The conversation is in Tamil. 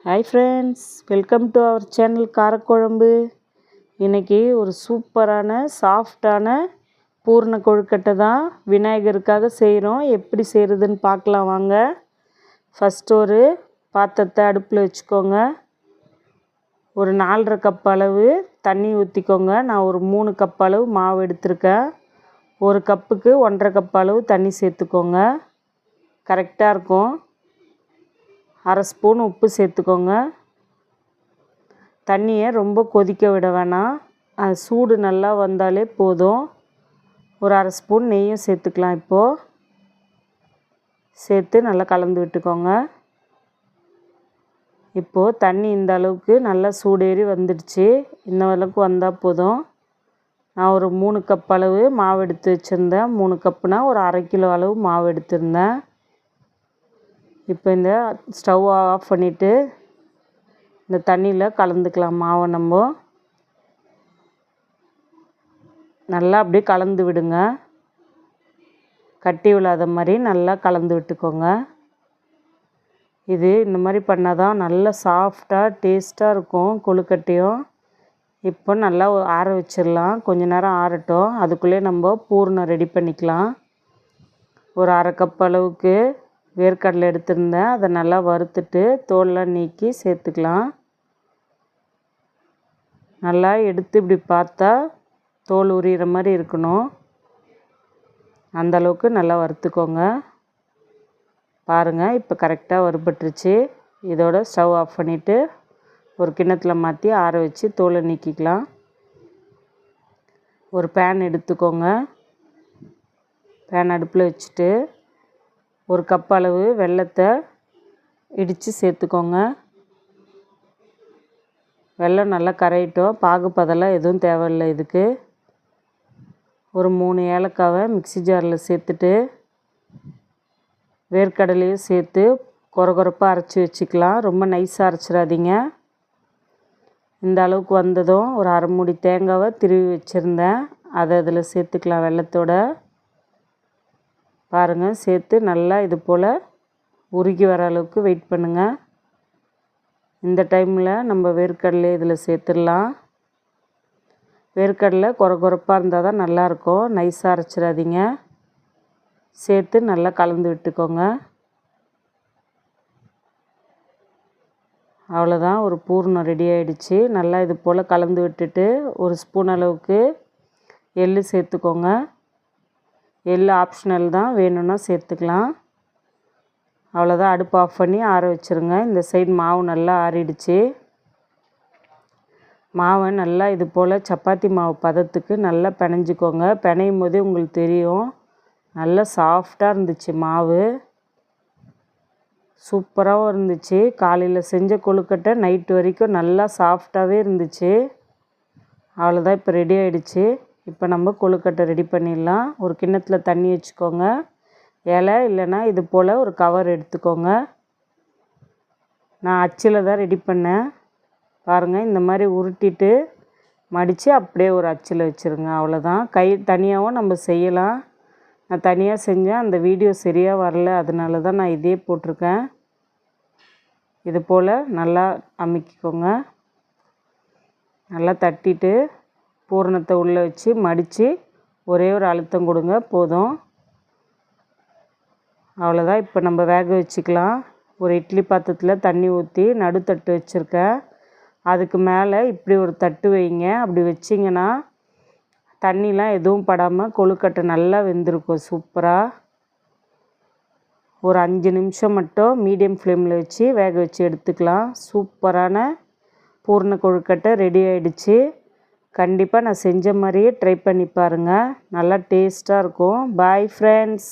Hi friends, welcome to our channel காரக்குழம்பு. இன்றைக்கி ஒரு சூப்பரான சாஃப்டான பூர்ண கொழுக்கட்டை தான் விநாயகருக்காக செய்கிறோம். எப்படி செய்கிறதுன்னு பார்க்கலாம் வாங்க. ஃபஸ்ட்டு ஒரு பாத்திரத்தை அடுப்பில் வச்சுக்கோங்க. ஒரு 4.5 கப் அளவு தண்ணி ஊற்றிக்கோங்க. நான் ஒரு 3 கப் அளவு மாவு எடுத்திருக்கேன். ஒரு கப்புக்கு 1.5 கப் அளவு தண்ணி சேர்த்துக்கோங்க, கரெக்டாக இருக்கும். 1/2 ஸ்பூன் உப்பு சேர்த்துக்கோங்க. தண்ணியை ரொம்ப கொதிக்க விட வேணாம், அது சூடு நல்லா வந்தாலே போதும். ஒரு 1/2 ஸ்பூன் நெய்யும் சேர்த்துக்கலாம். இப்போது சேர்த்து நல்லா கலந்து விட்டுக்கோங்க. இப்போது தண்ணி இந்த அளவுக்கு நல்லா சூடேறி வந்துடுச்சு. இந்த அளவுக்கு வந்தால் போதும். நான் ஒரு 3 கப் அளவு மாவு எடுத்து வச்சுருந்தேன். 3 கப்புனா ஒரு 1/2 கிலோ அளவு மாவு எடுத்திருந்தேன். இப்போ இந்த ஸ்டவ் ஆஃப் பண்ணிவிட்டு இந்த தண்ணியில் கலந்துக்கலாம் மாவை. நம்ம நல்லா அப்படியே கலந்து விடுங்க, கட்டி விழாத மாதிரி நல்லா கலந்து விட்டுக்கோங்க. இது இந்த மாதிரி பண்ணால் தான் நல்லா சாஃப்டாக டேஸ்ட்டாக இருக்கும் கொழுக்கட்டையும். இப்போ நல்லா ஆற வச்சிடலாம், கொஞ்ச நேரம் ஆறட்டும். அதுக்குள்ளே நம்ம பூர்ணம் ரெடி பண்ணிக்கலாம். ஒரு 1/2 கப் அளவுக்கு வேர்க்கடலை எடுத்திருந்தேன். அதை நல்லா வறுத்துட்டு தோலெலாம் நீக்கி சேர்த்துக்கலாம். நல்லா எடுத்து இப்படி பார்த்தா தோல் உரிகிற மாதிரி இருக்கணும், அந்தளவுக்கு நல்லா வறுத்துக்கோங்க. பாருங்கள், இப்போ கரெக்டாக வறுபட்டுருச்சு. இதோட ஸ்டவ் ஆஃப் பண்ணிவிட்டு ஒரு கிண்ணத்தில் மாற்றி ஆற வச்சு தோலை நீக்கிக்கலாம். ஒரு பேன் எடுத்துக்கோங்க. பேன் அடுப்பில் வச்சுட்டு ஒரு கப் அளவு வெல்லத்தை இடித்து சேர்த்துக்கோங்க. வெல்லம் நல்லா கரையிட்டோம். பாகுப்பதெல்லாம் எதுவும் தேவையில்லை இதுக்கு. ஒரு 3 ஏலக்காவை மிக்ஸி ஜாரில் சேர்த்துட்டு வேர்க்கடலையும் சேர்த்து கொரகொரப்பாக அரைச்சி வச்சுக்கலாம். ரொம்ப நைஸாக அரைச்சிடாதீங்க. இந்த அளவுக்கு வந்ததும் ஒரு 1/2 மூடி தேங்காவை திருவி வச்சுருந்தேன், அதை அதில் சேர்த்துக்கலாம் வெல்லத்தோட. பாருங்கள், சேர்த்து நல்லா இது போல் உருகி வர அளவுக்கு வெயிட் பண்ணுங்கள். இந்த டைமில் நம்ம வேர்க்கடலை இதில் சேர்த்துடலாம். வேர்க்கடலை கொரகொரப்பாக இருந்தால் தான் நல்லாயிருக்கும், நைஸாக அரைச்சிடாதீங்க. சேர்த்து நல்லா கலந்து விட்டுக்கோங்க. அவ்வளோதான், ஒரு பூர்ணம் ரெடி ஆகிடுச்சு. நல்லா இது போல் கலந்து விட்டுட்டு ஒரு ஸ்பூன் அளவுக்கு எள்ளு சேர்த்துக்கோங்க. எள்ளு ஆப்ஷனல் தான், வேணும்னா சேர்த்துக்கலாம். அவ்வளோதான், அடுப்பு ஆஃப் பண்ணி ஆற வச்சுருங்க. இந்த சைடு மாவு நல்லா ஆறிடுச்சு. மாவை நல்லா இது போல் சப்பாத்தி மாவு பதத்துக்கு நல்லா பிணைஞ்சிக்கோங்க. பிணையும் போதே உங்களுக்கு தெரியும், நல்லா சாஃப்டாக இருந்துச்சு மாவு, சூப்பராகவும் இருந்துச்சு. காலையில் செஞ்ச கொழுக்கட்டை நைட்டு வரைக்கும் நல்லா சாஃப்டாகவே இருந்துச்சு. அவ்வளோதான், இப்போ ரெடி ஆகிடுச்சு. இப்போ நம்ம கொழுக்கட்டை ரெடி பண்ணிடலாம். ஒரு கிண்ணத்தில் தண்ணி வச்சுக்கோங்க. இலை இல்லைன்னா இது போல் ஒரு கவர் எடுத்துக்கோங்க. நான் அச்சில் தான் ரெடி பண்ணேன். பாருங்கள், இந்த மாதிரி உருட்டிட்டு மடித்து அப்படியே ஒரு அச்சில் வச்சுருங்க. அவ்வளோதான். கை தனியாகவும் நம்ம செய்யலாம். நான் தனியாக செஞ்சேன், அந்த வீடியோ சரியாக வரல, அதனால தான் நான் இதே போட்டிருக்கேன். இது போல் நல்லா அமுக்கிக்கோங்க. நல்லா தட்டிட்டு பூரணத்தை உள்ளே வச்சு மடித்து ஒரே ஒரு அழுத்தம் கொடுங்க, போதும். அவ்வளோதான். இப்போ நம்ம வேக வச்சுக்கலாம். ஒரு இட்லி பாத்திரத்தில் தண்ணி ஊற்றி நடுத்தட்டு வச்சுருக்கேன். அதுக்கு மேலே இப்படி ஒரு தட்டு வைங்க. அப்படி வச்சிங்கன்னா தண்ணிலாம் எதுவும் படாமல் கொழுக்கட்டை நல்லா வெந்திருக்கும் சூப்பராக. ஒரு 5 நிமிஷம் மட்டும் மீடியம் ஃப்ளேமில் வச்சு வேக வச்சு எடுத்துக்கலாம். சூப்பரான பூர்ண கொழுக்கட்டை ரெடி ஆகிடுச்சு. கண்டிப்பாக நான் செஞ்ச மாதிரியே ட்ரை பண்ணி பாருங்கள், நல்லா டேஸ்ட்டாக இருக்கும். Bye friends.